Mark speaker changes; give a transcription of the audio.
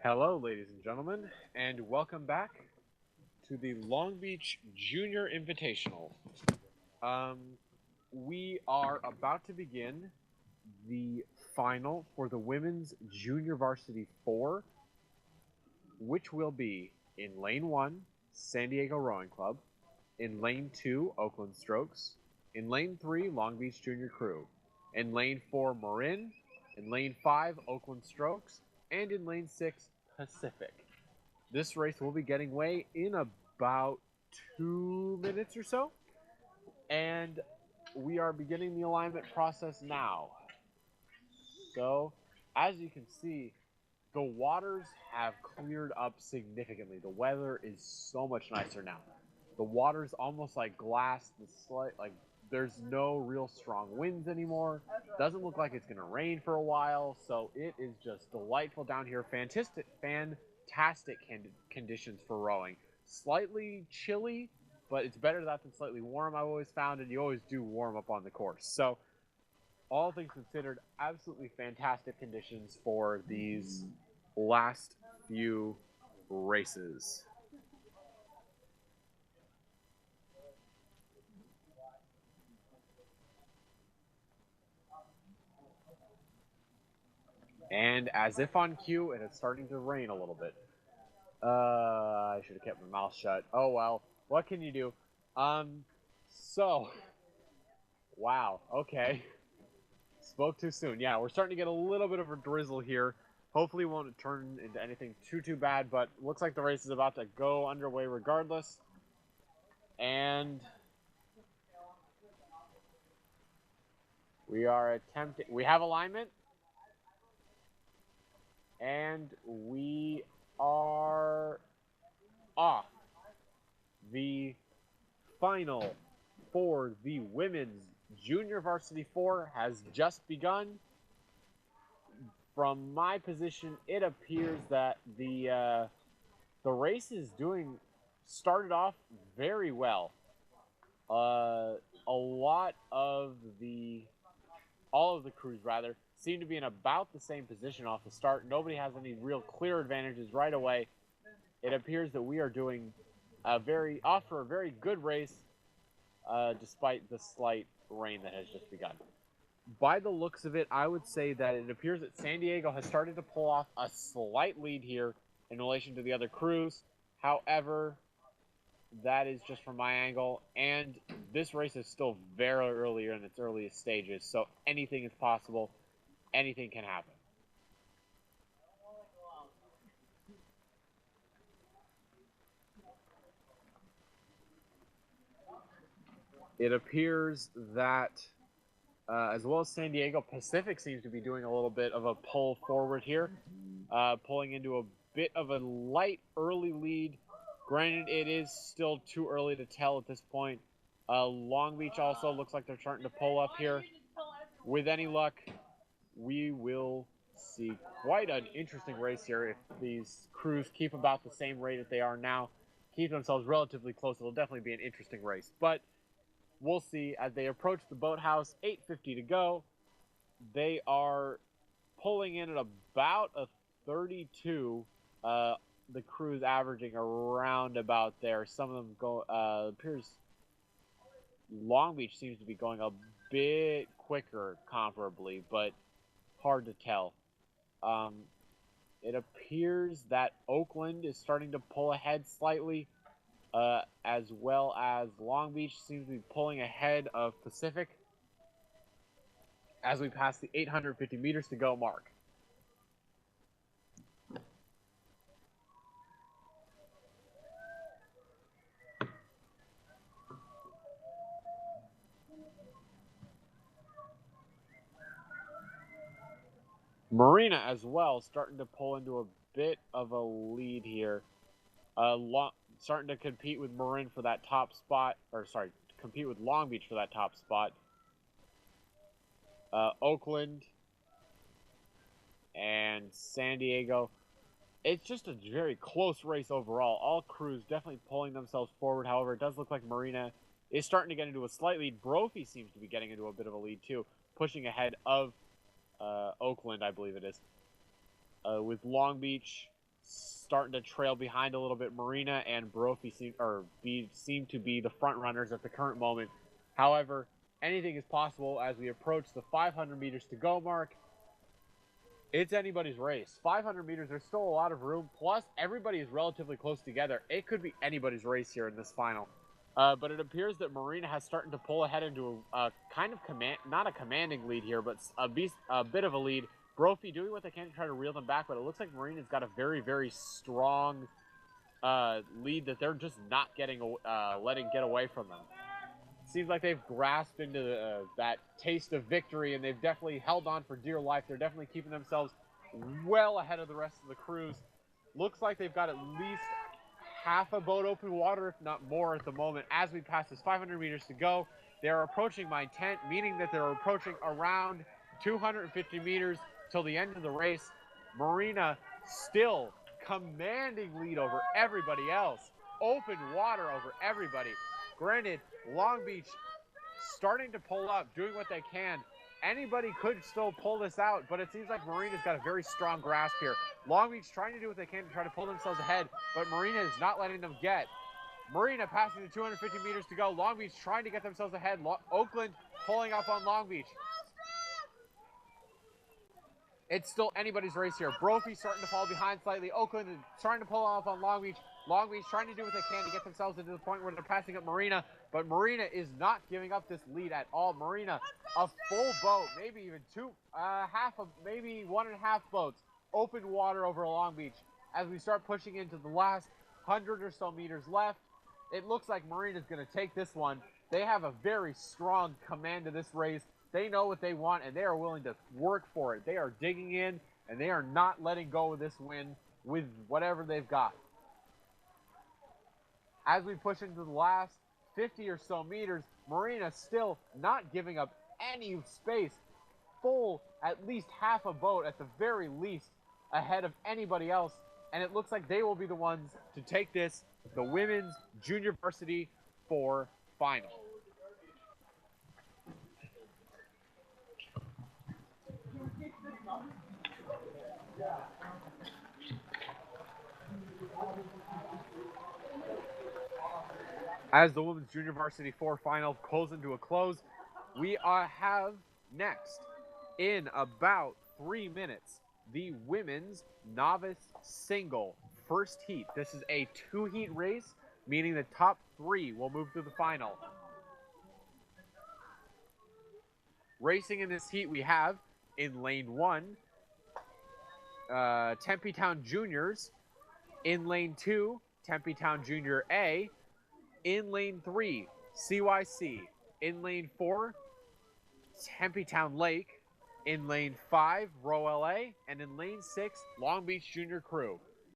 Speaker 1: Hello, ladies and gentlemen, and welcome back to the Long Beach Junior Invitational. Um, we are about to begin the final for the Women's Junior Varsity 4, which will be in Lane 1, San Diego Rowing Club, in Lane 2, Oakland Strokes, in Lane 3, Long Beach Junior Crew, in Lane 4, Marin, in Lane 5, Oakland Strokes, and in Lane 6, Pacific. This race will be getting away in about 2 minutes or so, and we are beginning the alignment process now. So, as you can see, the waters have cleared up significantly. The weather is so much nicer now. The water's almost like glass. There's no real strong winds anymore. Doesn't look like it's gonna rain for a while. So it is just delightful down here. Fantastic conditions for rowing. Slightly chilly, but it's better that than slightly warm. I've always found, and you always do warm up on the course. So all things considered, absolutely fantastic conditions for these last few races. And as if on cue, it is starting to rain a little bit. I should have kept my mouth shut. Oh well, what can you do? So, wow, okay. Spoke too soon. Yeah, we're starting to get a little bit of a drizzle here. Hopefully, it won't turn into anything too bad, but looks like the race is about to go underway regardless. And we are attempting. We have alignment, and we are off. The final for the women's junior varsity 4 has just begun. From my position, it appears that the race is started off very well. A lot of the all of the crews rather seem to be in about the same position off the start. Nobody has any real clear advantages right away. It appears that we are doing a very good race, despite the slight rain that has just begun. By the looks of it, I would say that it appears that San Diego has started to pull off a slight lead here in relation to the other crews. However, that is just from my angle, and this race is still very early in its earliest stages, so anything is possible, anything can happen. It appears that, as well as San Diego, Pacific seems to be doing a little bit of a pull forward here, pulling into a bit of a light early lead. Granted, it is still too early to tell at this point. Long Beach also looks like they're starting to pull up here. With any luck, we will see quite an interesting race here if these crews keep about the same rate that they are now, keep themselves relatively close. It'll definitely be an interesting race. But we'll see as they approach the boathouse. 8:50 to go. They are pulling in at about a 32. The crew's averaging around about there. Some of them go. Appears Long Beach seems to be going a bit quicker, comparably, but hard to tell. Um, it appears that Oakland is starting to pull ahead slightly, as well as Long Beach seems to be pulling ahead of Pacific as we pass the 850 meters to go mark. Marina as well starting to pull into a bit of a lead here. Starting to compete with Marin for that top spot, or sorry, compete with Long Beach for that top spot. Oakland and San Diego. It's just a very close race overall. All crews definitely pulling themselves forward. However, it does look like Marina is starting to get into a slight lead. Brophy seems to be getting into a bit of a lead too, pushing ahead of Oakland, I believe it is. With Long Beach starting to trail behind a little bit. Marina and Brophy seem to be the front runners at the current moment. However, anything is possible as we approach the 500 meters to go mark. It's anybody's race. 500 meters, there's still a lot of room. Plus, everybody is relatively close together. It could be anybody's race here in this final. But it appears that Marina has started to pull ahead into a kind of not a commanding lead here, but a bit of a lead. Brophy doing what they can to try to reel them back, but it looks like Marina's got a very, very strong lead that they're just not letting get away from them. Seems like they've grasped into that taste of victory, and they've definitely held on for dear life. They're definitely keeping themselves well ahead of the rest of the crews. Looks like they've got at least half a boat open water, if not more, at the moment. As we pass this 500 meters to go, they're approaching my tent, meaning that they're approaching around 250 meters till the end of the race. Marina still commanding lead over everybody else. Open water over everybody. Granted, Long Beach starting to pull up, doing what they can. Anybody could still pull this out, but it seems like Marina's got a very strong grasp here. Long Beach trying to do what they can to try to pull themselves ahead, but Marina is not letting them get. Marina passing the 250 meters to go. Long Beach trying to get themselves ahead. Oakland pulling up on Long Beach. It's still anybody's race here. Brophy starting to fall behind slightly. Oakland is trying to pull off on Long Beach. Long Beach trying to do what they can to get themselves into the point where they're passing up Marina, but Marina is not giving up this lead at all. Marina, a full boat, maybe even maybe 1.5 boats, open water over Long Beach. As we start pushing into the last 100 or so meters left, it looks like Marina's going to take this one. They have a very strong command of this race. They know what they want, and they are willing to work for it. They are digging in, and they are not letting go of this win with whatever they've got. As we push into the last 50 or so meters, Marina still not giving up any space. Full, at least half a boat at the very least, ahead of anybody else. And it looks like they will be the ones to take this, the Women's Junior Varsity 4 final. As the Women's Junior Varsity 4 final pulls into a close, we have next, in about 3 minutes, the Women's Novice Single first heat. This is a 2-heat race, meaning the top 3 will move to the final. Racing in this heat, we have, in lane 1, Tempe Town Juniors. In lane 2, Tempe Town Junior A. In lane 3, CYC. In lane 4, Tempe Town Lake. In lane 5, Row LA. And in lane 6, Long Beach Junior Crew.